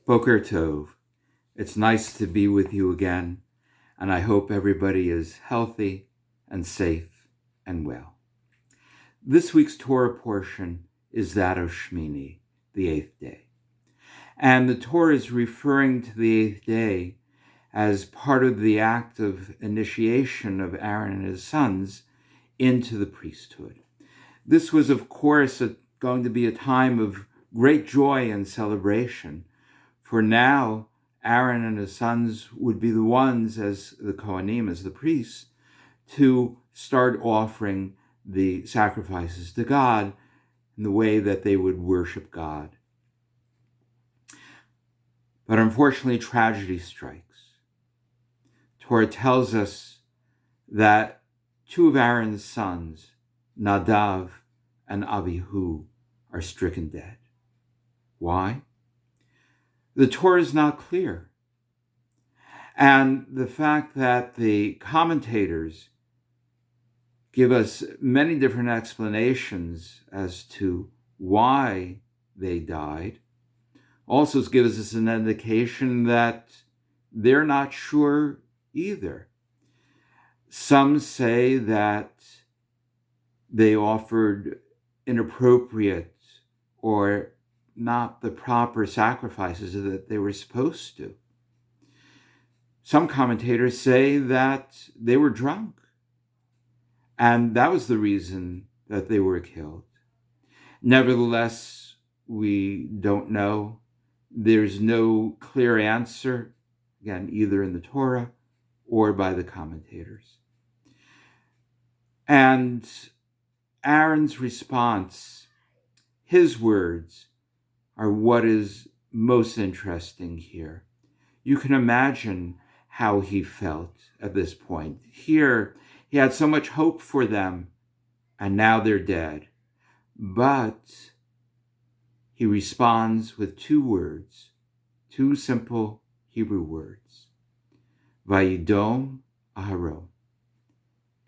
Boker Tov. It's nice to be with you again, and I hope everybody is healthy and safe and well. This week's Torah portion is that of Shmini, the eighth day. And the Torah is referring to the eighth day as part of the act of initiation of Aaron and his sons into the priesthood. This was, of course, going to be a time of great joy and celebration. For now, Aaron and his sons would be the ones, as the Kohanim, as the priests, to start offering the sacrifices to God in the way that they would worship God. But unfortunately, tragedy strikes. Torah tells us that two of Aaron's sons, Nadav and Avihu, are stricken dead. Why? The Torah is not clear. And the fact that the commentators give us many different explanations as to why they died also gives us an indication that they're not sure either. Some say that they offered inappropriate or not the proper sacrifices that they were supposed to. Some commentators say that they were drunk, and that was the reason that they were killed. Nevertheless, we don't know. There's no clear answer, again, either in the Torah or by the commentators. And Aaron's response, his words, are what is most interesting here. You can imagine how he felt at this point. Here, he had so much hope for them, and now they're dead. But he responds with two words, two simple Hebrew words. Vayidom Aharon.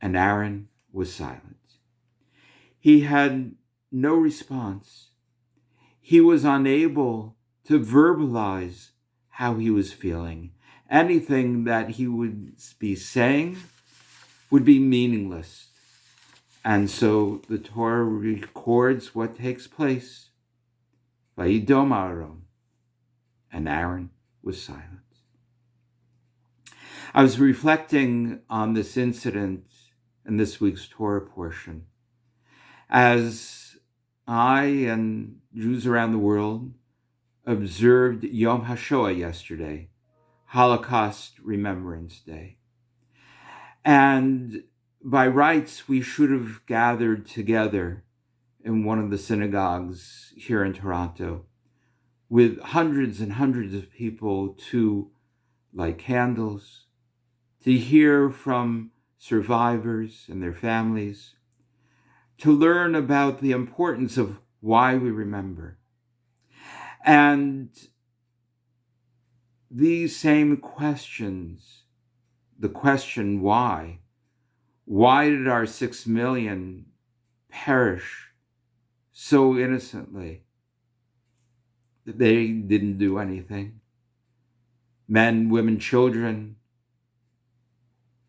And Aaron was silent. He had no response. He was unable to verbalize how he was feeling. Anything that he would be saying would be meaningless. And so the Torah records what takes place. Vayidom Aaron, and Aaron was silent. I was reflecting on this incident in this week's Torah portion as I and Jews around the world observed Yom HaShoah yesterday, Holocaust Remembrance Day. And by rights, we should have gathered together in one of the synagogues here in Toronto with hundreds and hundreds of people to light candles, to hear from survivors and their families, to learn about the importance of why we remember. And these same questions, the question why did our 6 million perish so innocently? They didn't do anything. Men, women, children,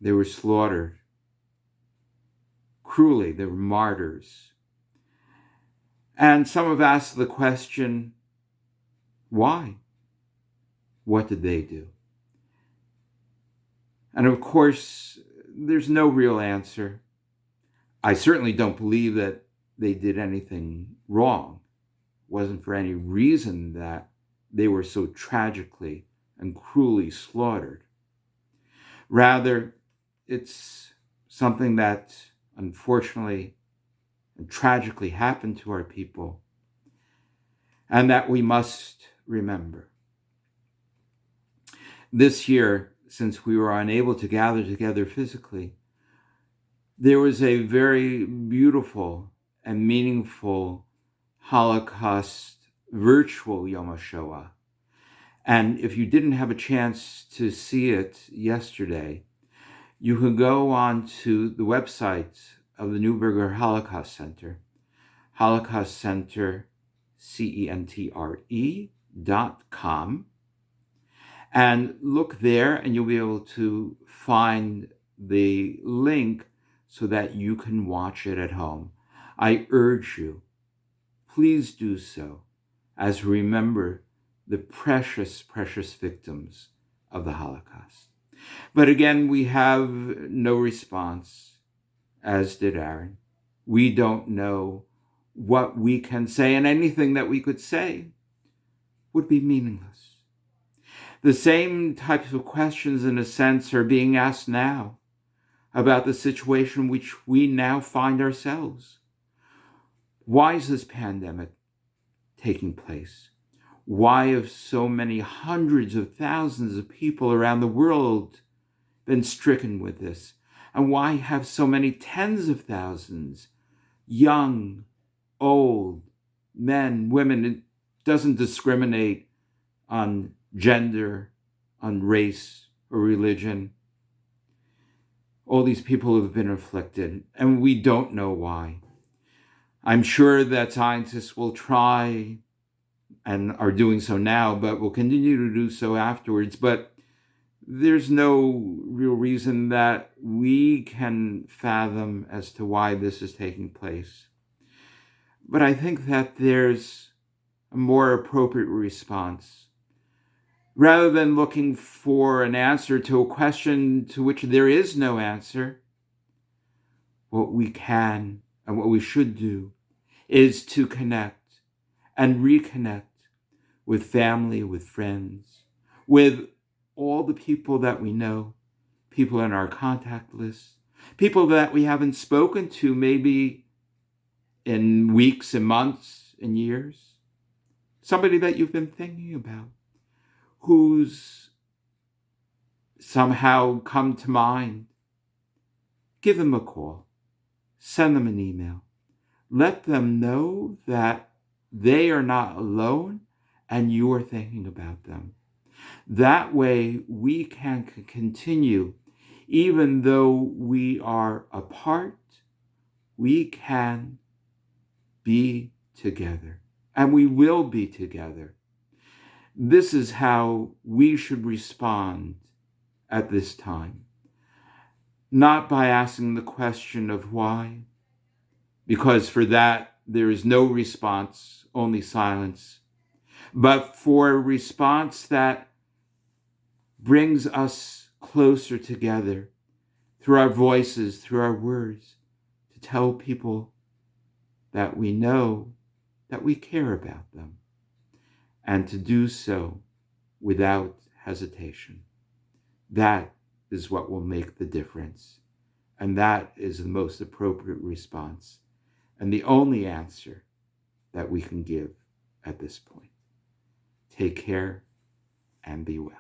they were slaughtered. Cruelly, they were martyrs. And some have asked the question, why? What did they do? And of course, there's no real answer. I certainly don't believe that they did anything wrong. It wasn't for any reason that they were so tragically and cruelly slaughtered. Rather, it's something that unfortunately and tragically happened to our people, and that we must remember. This year, since we were unable to gather together physically, there was a very beautiful and meaningful Holocaust virtual Yom HaShoah. And if you didn't have a chance to see it yesterday, you can go on to the website of the Newberger Holocaust Center, Holocaust Center, CENTRE.com, And look there, and you'll be able to find the link so that you can watch it at home. I urge you, please do so, as we remember the precious, precious victims of the Holocaust. But again, we have no response, as did Aaron. We don't know what we can say, and anything that we could say would be meaningless. The same types of questions, in a sense, are being asked now about the situation in which we now find ourselves. Why is this pandemic taking place? Why have so many hundreds of thousands of people around the world been stricken with this? And why have so many tens of thousands, young, old, men, women? It doesn't discriminate on gender, on race, or religion. All these people have been afflicted, and we don't know why. I'm sure that scientists will try and are doing so now, but will continue to do so afterwards. But there's no real reason that we can fathom as to why this is taking place. But I think that there's a more appropriate response. Rather than looking for an answer to a question to which there is no answer, what we can and what we should do is to connect and reconnect with family, with friends, with all the people that we know, people in our contact list, people that we haven't spoken to maybe in weeks and months and years, somebody that you've been thinking about, who's somehow come to mind. Give them a call, send them an email, let them know that they are not alone and you are thinking about them. That way we can continue, even though we are apart, we can be together, and we will be together. This is how we should respond at this time. Not by asking the question of why, because for that there is no response, only silence, but for a response that brings us closer together through our voices, through our words, to tell people that we know that we care about them, and to do so without hesitation. That is what will make the difference, and that is the most appropriate response, and the only answer that we can give at this point. Take care and be well.